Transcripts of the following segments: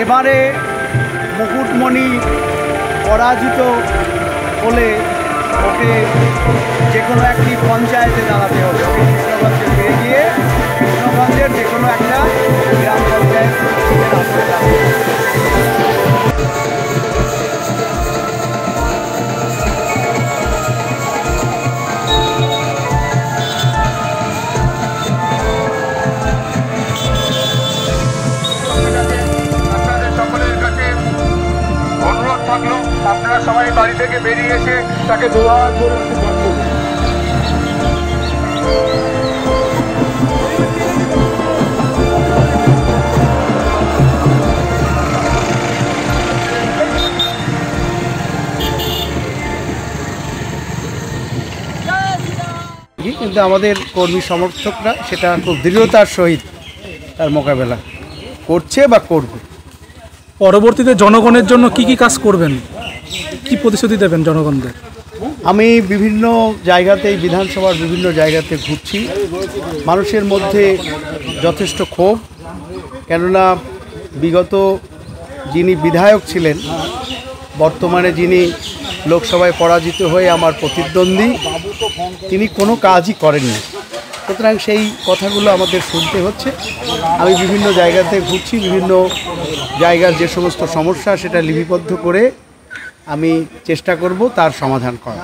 এবারে মুকুটমণি পরাজিত হলে ওকে যে কোনো একটি পঞ্চায়েতে দাঁড়াতে হবে। ওকে কৃষ্ণগঞ্জে পেয়ে গিয়ে কৃষ্ণগঞ্জের যে কোনো একটা গ্রাম পঞ্চায়েত আপনারা সবাই বাড়ি থেকে বেরিয়ে এসে তাকে দোয়া করে কিন্তু আমাদের কর্মী সমর্থকরা সেটা খুব দৃঢ়তার সহিত তার মোকাবেলা করছে বা করবে। পরবর্তীতে জনগণের জন্য কি কি কাজ করবেন, কি প্রতিশ্রুতি দেবেন জনগণদের? আমি বিভিন্ন জায়গাতেই বিধানসভার বিভিন্ন জায়গাতে ঘুরছি। মানুষের মধ্যে যথেষ্ট ক্ষোভ, কেননা বিগত যিনি বিধায়ক ছিলেন, বর্তমানে যিনি লোকসভায় পরাজিত হয়ে আমার প্রতিদ্বন্দ্বী, তিনি কোনো কাজই করেননি। সুতরাং সেই কথাগুলো আমাদের শুনতে হচ্ছে। আমি বিভিন্ন জায়গাতে ঘুরছি, বিভিন্ন জায়গার যে সমস্ত সমস্যা সেটা লিপিবদ্ধ করে আমি চেষ্টা করব তার সমাধান করা।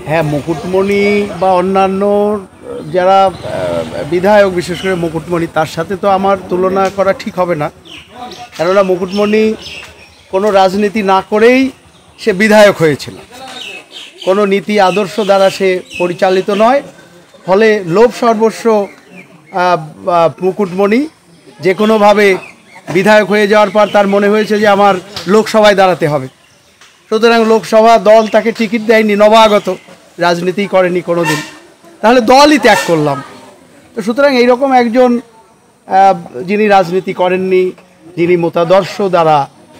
হ্যাঁ, মুকুটমণি বা অন্যান্য যারা বিধায়ক, বিশেষ করে মুকুটমণি, তার সাথে তো আমার তুলনা করা ঠিক হবে না। কেননা মুকুটমণি কোনো রাজনীতি না করেই সে বিধায়ক হয়েছিল, কোনো নীতি আদর্শ দ্বারা সে পরিচালিত নয়। ফলে লোভ সর্বস্ব মুকুটমণি যে কোনোভাবে বিধায়ক হয়ে যাওয়ার পর তার মনে হয়েছে যে আমার লোকসভায় দাঁড়াতে হবে। সুতরাং লোকসভা দল তাকে টিকিট দেয়নি, নবাগত, রাজনীতি করেনি কোনো দিন, তাহলে দলই ত্যাগ করলাম। তো সুতরাং এইরকম একজন যিনি রাজনীতি করেননি, যিনি মতাদর্শ দ্বারা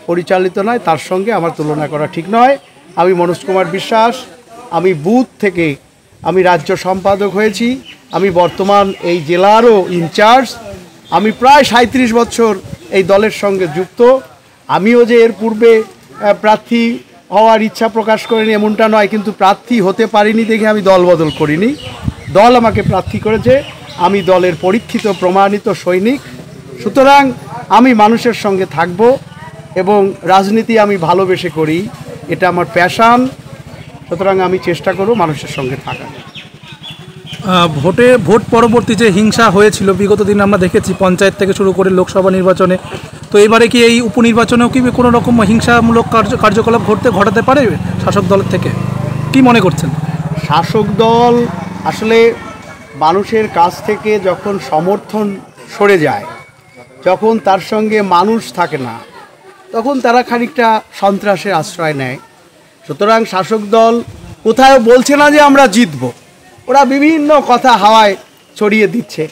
পরিচালিত নয়, তার সঙ্গে আমার তুলনা করা ঠিক নয়। আমি মনোজ কুমার বিশ্বাস, আমি বুথ থেকে আমি রাজ্য সম্পাদক হয়েছি, আমি বর্তমান এই জেলারও ইনচার্জ। আমি প্রায় 37 বছর এই দলের সঙ্গে যুক্ত। আমিও যে এর পূর্বে প্রার্থী হওয়ার ইচ্ছা প্রকাশ করিনি এমনটা নয়, কিন্তু প্রার্থী হতে পারিনি দেখে আমি দল বদল করিনি। দল আমাকে প্রার্থী করেছে, আমি দলের পরীক্ষিত প্রমাণিত সৈনিক। সুতরাং আমি মানুষের সঙ্গে থাকব এবং রাজনীতি আমি ভালোবেসে করি, এটা আমার প্যাশান। সুতরাং আমি চেষ্টা করব মানুষের সঙ্গে থাকার। ভোট পরবর্তী যে হিংসা হয়েছিল বিগত দিন আমরা দেখেছি, পঞ্চায়েত থেকে শুরু করে লোকসভা নির্বাচনে, তো এবারে কি এই উপনির্বাচনেও কি কোনো রকম হিংসামূলক কার্যকলাপ ঘটাতে পারে শাসক দলের থেকে? কি মনে করছেন? শাসক দল আসলে মানুষের কাছ থেকে যখন সমর্থন সরে যায়, যখন তার সঙ্গে মানুষ থাকে না, তখন তারা খানিকটা সন্ত্রাসের আশ্রয় নেয়। সুতরাং শাসক দল কোথাও বলছে না যে আমরা জিতব, ওরা বিভিন্ন কথা হাওয়ায় ছড়িয়ে দিচ্ছে।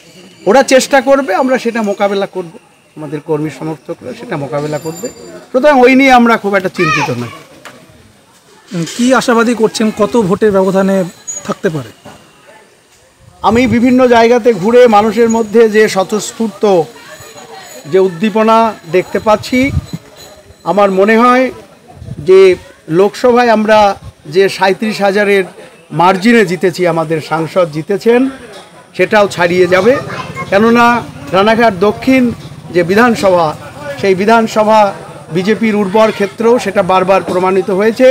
ওরা চেষ্টা করবে, আমরা সেটা মোকাবেলা করব, আমাদের কর্মী সমর্থকরা সেটা মোকাবেলা করবে। সুতরাং ওই নিয়ে আমরা খুব একটা চিন্তিত নই। কি আশাবাদী করছেন, কত ভোটের ব্যবধানে থাকতে পারে? আমি বিভিন্ন জায়গাতে ঘুরে মানুষের মধ্যে যে স্বতঃস্ফূর্ত যে উদ্দীপনা দেখতে পাচ্ছি, আমার মনে হয় যে লোকসভায় আমরা যে 37,000-এর মার্জিনে জিতেছি, আমাদের সাংসদ জিতেছেন, সেটাও ছাড়িয়ে যাবে। কেননা রানাঘাট দক্ষিণ যে বিধানসভা, সেই বিধানসভা বিজেপির উর্বর ক্ষেত্রেও সেটা বারবার প্রমাণিত হয়েছে।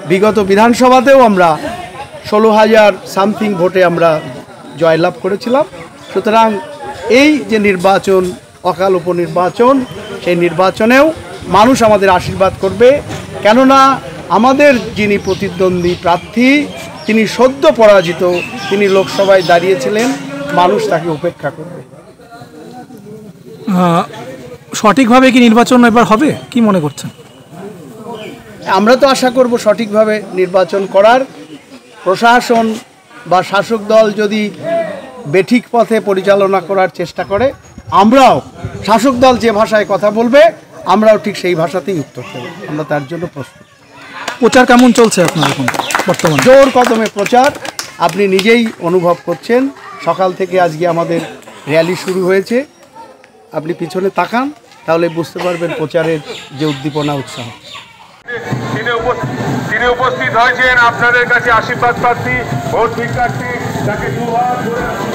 বিগত বিধানসভাতেও আমরা 16,000 সামথিং ভোটে আমরা জয়লাভ করেছিলাম। সুতরাং এই যে নির্বাচন, অকাল উপনির্বাচন, সেই নির্বাচনেও মানুষ আমাদের আশীর্বাদ করবে। কেননা আমাদের যিনি প্রতিদ্বন্দ্বী প্রার্থী, তিনি সদ্য পরাজিত, তিনি লোকসভায় দাঁড়িয়েছিলেন, মানুষ তাকে উপেক্ষা করবে। সঠিকভাবে কি নির্বাচন এবার হবে, কি মনে করছেন? আমরা তো আশা করব সঠিকভাবে নির্বাচন করার। প্রশাসন বা শাসক দল যদি বেঠিক পথে পরিচালনা করার চেষ্টা করে, আমরাও শাসক দল যে ভাষায় কথা বলবে আমরাও ঠিক সেই ভাষাতেই উত্তর দেব। আমরা তার জন্য প্রস্তুত। প্রচার কেমন চলছে আপনার এখন বর্তমানে? জোর কদমে প্রচার, আপনি নিজেই অনুভব করছেন। সকাল থেকে আজকে আমাদের র্যালি শুরু হয়েছে, আপনি পিছনে তাকান, তাহলে বুঝতে পারবেন প্রচারের যে উদ্দীপনা উৎসাহ। তিনি উপস্থিত হয়েছেন আপনাদের কাছে আশীর্বাদ প্রার্থী ভোট ভিক্ষার্থী, তাকে দুহাত ধরে